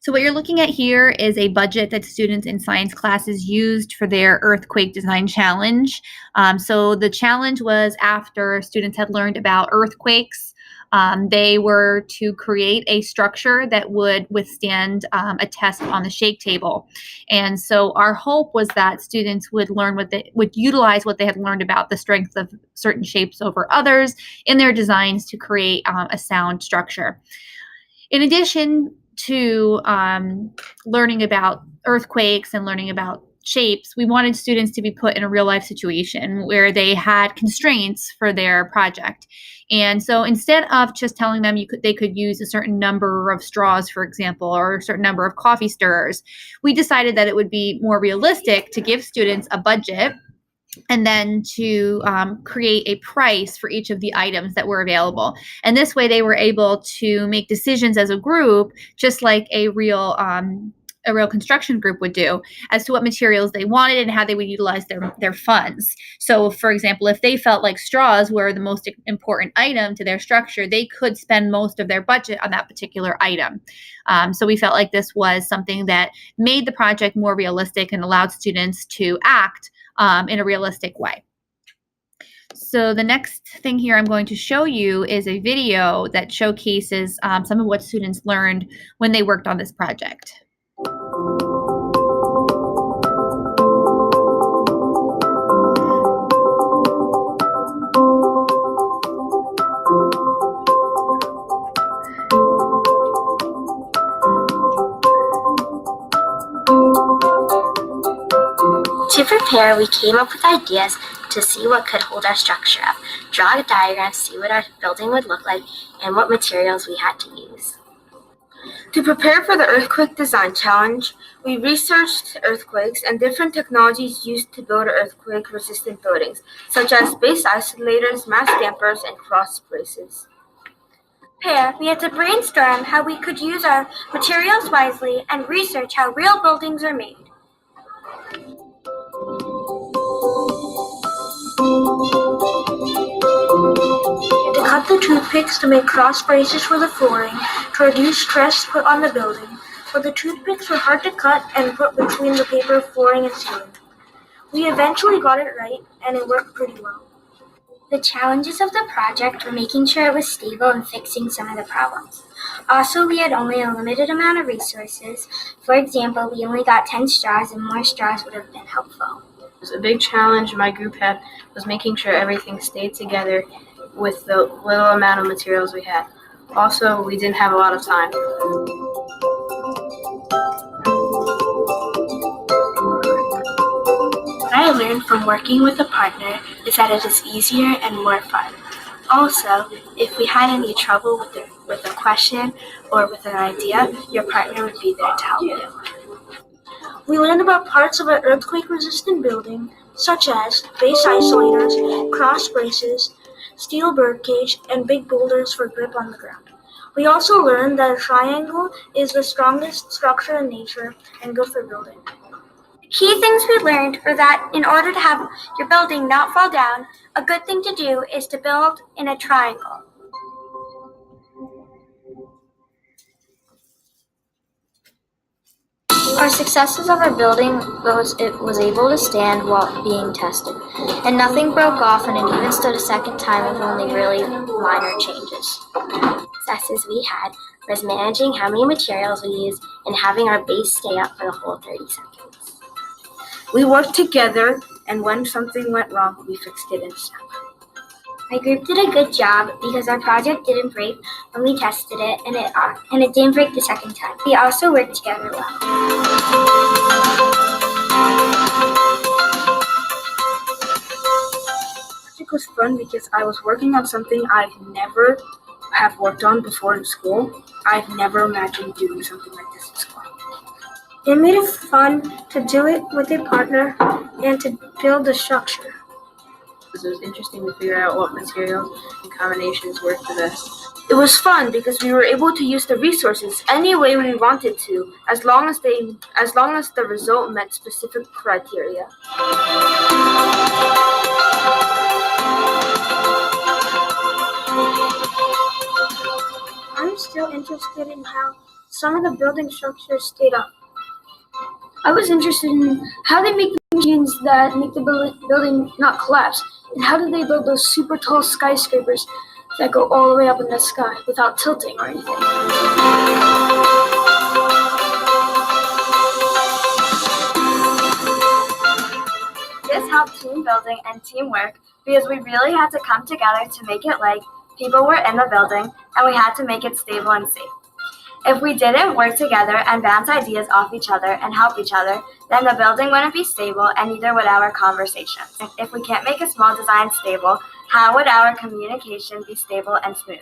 So what you're looking at here is a budget that students in science classes used for their earthquake design challenge. So the challenge was after students had learned about earthquakes. They were to create a structure that would withstand a test on the shake table. And so our hope was that students would learn would utilize what they had learned about the strength of certain shapes over others in their designs to create a sound structure. In addition to learning about earthquakes and learning about shapes, we wanted students to be put in a real life situation where they had constraints for their project. And so instead of just telling them they could use a certain number of straws, for example, or a certain number of coffee stirrers, we decided that it would be more realistic to give students a budget and then to create a price for each of the items that were available. And this way they were able to make decisions as a group, just like a real construction group would do, as to what materials they wanted and how they would utilize their funds. So, for example, if they felt like straws were the most important item to their structure, they could spend most of their budget on that particular item. So we felt like this was something that made the project more realistic and allowed students to act in a realistic way. So the next thing here I'm going to show you is a video that showcases some of what students learned when they worked on this project. To prepare, we came up with ideas to see what could hold our structure up, draw a diagram to see what our building would look like, and what materials we had to use. To prepare for the Earthquake Design Challenge, we researched earthquakes and different technologies used to build earthquake-resistant buildings, such as base isolators, mass dampers, and cross braces. We had to brainstorm how we could use our materials wisely and research how real buildings are made. To cut the toothpicks to make cross braces for the flooring to reduce stress put on the building, but the toothpicks were hard to cut and put between the paper, flooring, and ceiling. We eventually got it right, and it worked pretty well. The challenges of the project were making sure it was stable and fixing some of the problems. Also, we had only a limited amount of resources. For example, we only got 10 straws, and more straws would have been helpful. A big challenge my group had was making sure everything stayed together with the little amount of materials we had. Also, we didn't have a lot of time. What I learned from working with a partner is that it is easier and more fun. Also, if we had any trouble with a question or with an idea, your partner would be there to help you. We learned about parts of an earthquake-resistant building, such as base isolators, cross braces, steel birdcage, and big boulders for grip on the ground. We also learned that a triangle is the strongest structure in nature and good for building. The key things we learned were that in order to have your building not fall down, a good thing to do is to build in a triangle. Our successes of our building was it was able to stand while being tested, and nothing broke off, and it even stood a second time with only really minor changes. Successes we had was managing how many materials we used and having our base stay up for the whole 30 seconds. We worked together, and when something went wrong, we fixed it in a snap. My group did a good job because our project didn't break when we tested it, and it didn't break the second time. We also worked together well. It was fun because I was working on something I've never have worked on before in school. I've never imagined doing something like this in school. It made it fun to do it with a partner and to build a structure. It was interesting to figure out what materials and combinations worked the best. It was fun because we were able to use the resources any way we wanted to, as long as the result met specific criteria. I'm still interested in how some of the building structures stayed up. I was interested in how they make the machines that make the building not collapse, and how do they build those super tall skyscrapers that go all the way up in the sky without tilting or anything. This helped team building and teamwork because we really had to come together to make it like people were in the building, and we had to make it stable and safe. If we didn't work together and bounce ideas off each other and help each other, then the building wouldn't be stable and neither would our conversations. If we can't make a small design stable, how would our communication be stable and smooth?